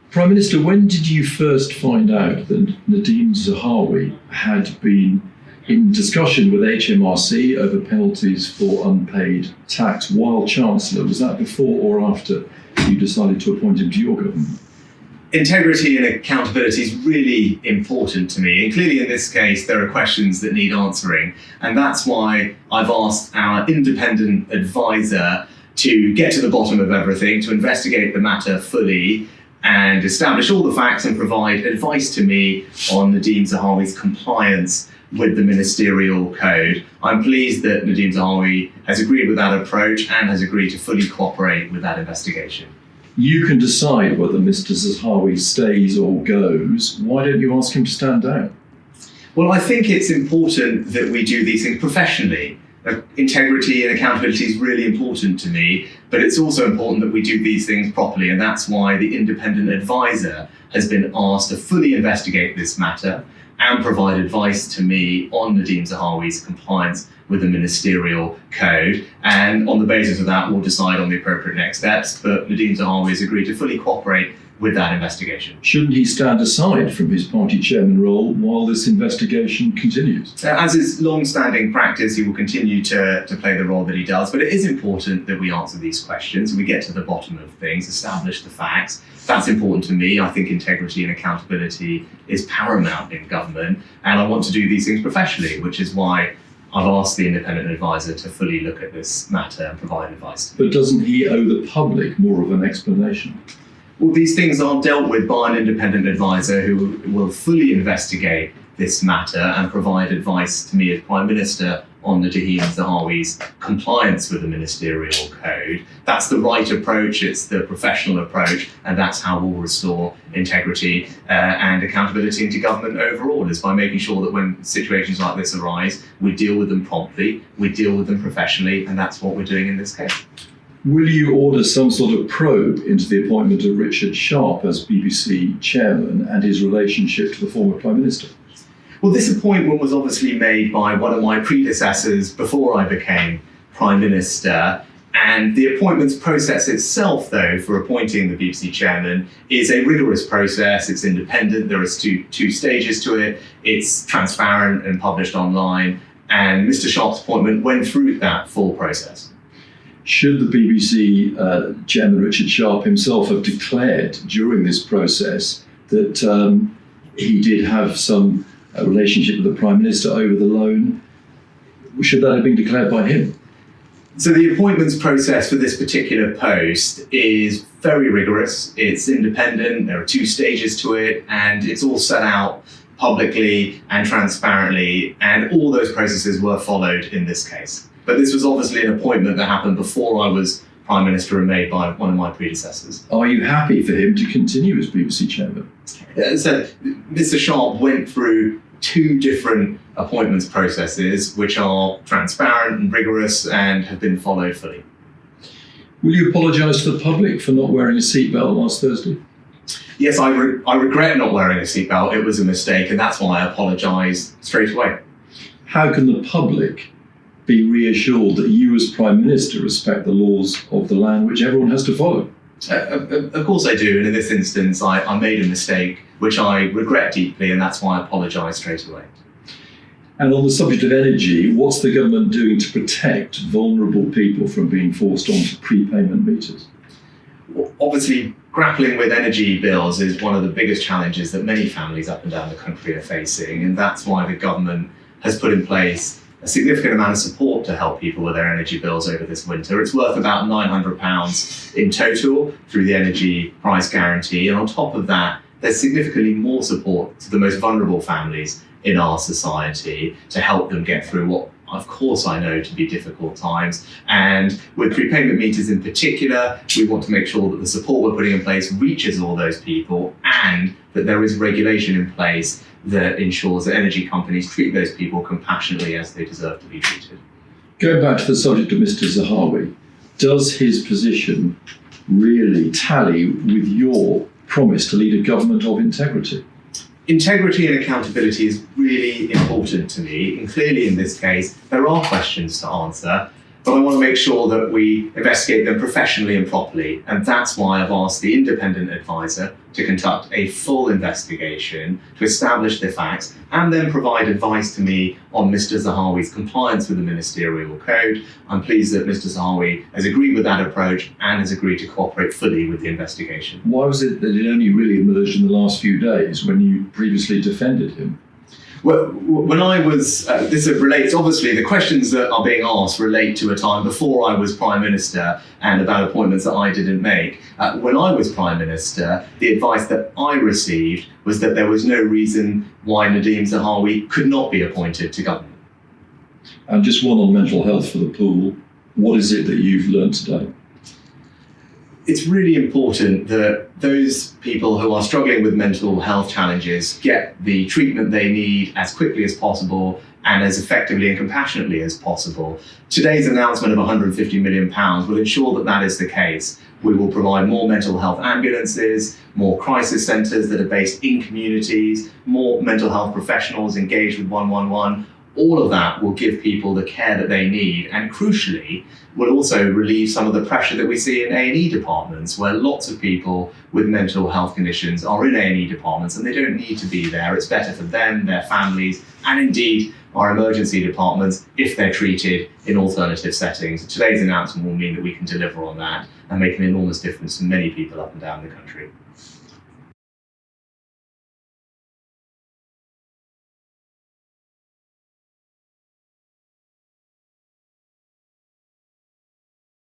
Prime Minister, when did you first find out that Nadhim Zahawi had been in discussion with HMRC over penalties for unpaid tax while Chancellor? Was that before or after you decided to appoint him to your government? Integrity and accountability is really important to me, and clearly in this case there are questions that need answering, and that's why I've asked our independent advisor to get to the bottom of everything, to investigate the matter fully and establish all the facts and provide advice to me on Nadhim Zahawi's compliance with the ministerial code. I'm pleased that Nadhim Zahawi has agreed with that approach and has agreed to fully cooperate with that investigation. You can decide whether Mr. Zahawi stays or goes. Why don't you ask him to stand down? Well, I think it's important that we do these things professionally. Integrity and accountability is really important to me, but it's also important that we do these things properly, and that's why the independent advisor has been asked to fully investigate this matter and provide advice to me on Nadhim Zahawi's compliance with the ministerial code. And on the basis of that, we'll decide on the appropriate next steps. But Nadhim Zahawi has agreed to fully cooperate with that investigation. Shouldn't he stand aside from his party chairman role while this investigation continues? As is long-standing practice, he will continue to play the role that he does, but it is important that we answer these questions, we get to the bottom of things, establish the facts. That's important to me. I think integrity and accountability is paramount in government, and I want to do these things professionally, which is why I've asked the independent advisor to fully look at this matter and provide advice. But doesn't he owe the public more of an explanation? Well, these things are dealt with by an independent advisor who will fully investigate this matter and provide advice to me as Prime Minister on Nadhim Zahawi's compliance with the ministerial code. That's the right approach, it's the professional approach, and that's how we'll restore integrity and accountability into government overall, is by making sure that when situations like this arise, we deal with them promptly, we deal with them professionally, and that's what we're doing in this case. Will you order some sort of probe into the appointment of Richard Sharp as BBC chairman and his relationship to the former Prime Minister? Well, this appointment was obviously made by one of my predecessors before I became Prime Minister. And the appointments process itself, though, for appointing the BBC chairman is a rigorous process. It's independent. There are two stages to it. It's transparent and published online. And Mr. Sharp's appointment went through that full process. Should the BBC chairman Richard Sharp himself have declared during this process that he did have some relationship with the Prime Minister over the loan, should that have been declared by him? So the appointments process for this particular post is very rigorous. It's independent. There are two stages to it, and it's all set out publicly and transparently, and all those processes were followed in this case. But this was obviously an appointment that happened before I was Prime Minister and made by one of my predecessors. Are you happy for him to continue as BBC chairman? So Mr. Sharp went through two different appointments processes, which are transparent and rigorous and have been followed fully. Will you apologise to the public for not wearing a seatbelt last Thursday? Yes, I regret not wearing a seatbelt. It was a mistake, and that's why I apologise straight away. How can the public be reassured that you as Prime Minister respect the laws of the land which everyone has to follow? Of course I do, and in this instance I made a mistake which I regret deeply, and that's why I apologise straight away. And on the subject of energy, what's the government doing to protect vulnerable people from being forced onto prepayment meters? Well, obviously, grappling with energy bills is one of the biggest challenges that many families up and down the country are facing, and that's why the government has put in place a significant amount of support to help people with their energy bills over this winter. It's worth about £900 in total through the energy price guarantee. And on top of that, there's significantly more support to the most vulnerable families in our society to help them get through what, of course, I know to be difficult times. And with prepayment meters in particular, we want to make sure that the support we're putting in place reaches all those people, and that there is regulation in place that ensures that energy companies treat those people compassionately as they deserve to be treated. Going back to the subject of Mr. Zahawi, does his position really tally with your promise to lead a government of integrity? Integrity and accountability is really important to me, and clearly in this case there are questions to answer, but I want to make sure that we investigate them professionally and properly. And that's why I've asked the independent advisor to conduct a full investigation to establish the facts and then provide advice to me on Mr. Zahawi's compliance with the ministerial code. I'm pleased that Mr. Zahawi has agreed with that approach and has agreed to cooperate fully with the investigation. Why was it that it only really emerged in the last few days when you previously defended him? Well, when I was, this relates, obviously, the questions that are being asked relate to a time before I was Prime Minister and about appointments that I didn't make. When I was Prime Minister, the advice that I received was that there was no reason why Nadhim Zahawi could not be appointed to government. And just one on mental health for the pool. What is it that you've learned today? It's really important that those people who are struggling with mental health challenges get the treatment they need as quickly as possible and as effectively and compassionately as possible. Today's announcement of £150 million will ensure that that is the case. We will provide more mental health ambulances, more crisis centres that are based in communities, more mental health professionals engaged with 111. All of that will give people the care that they need, and crucially, will also relieve some of the pressure that we see in A&E departments, where lots of people with mental health conditions are in A&E departments and they don't need to be there. It's better for them, their families, and indeed our emergency departments if they're treated in alternative settings. Today's announcement will mean that we can deliver on that and make an enormous difference to many people up and down the country.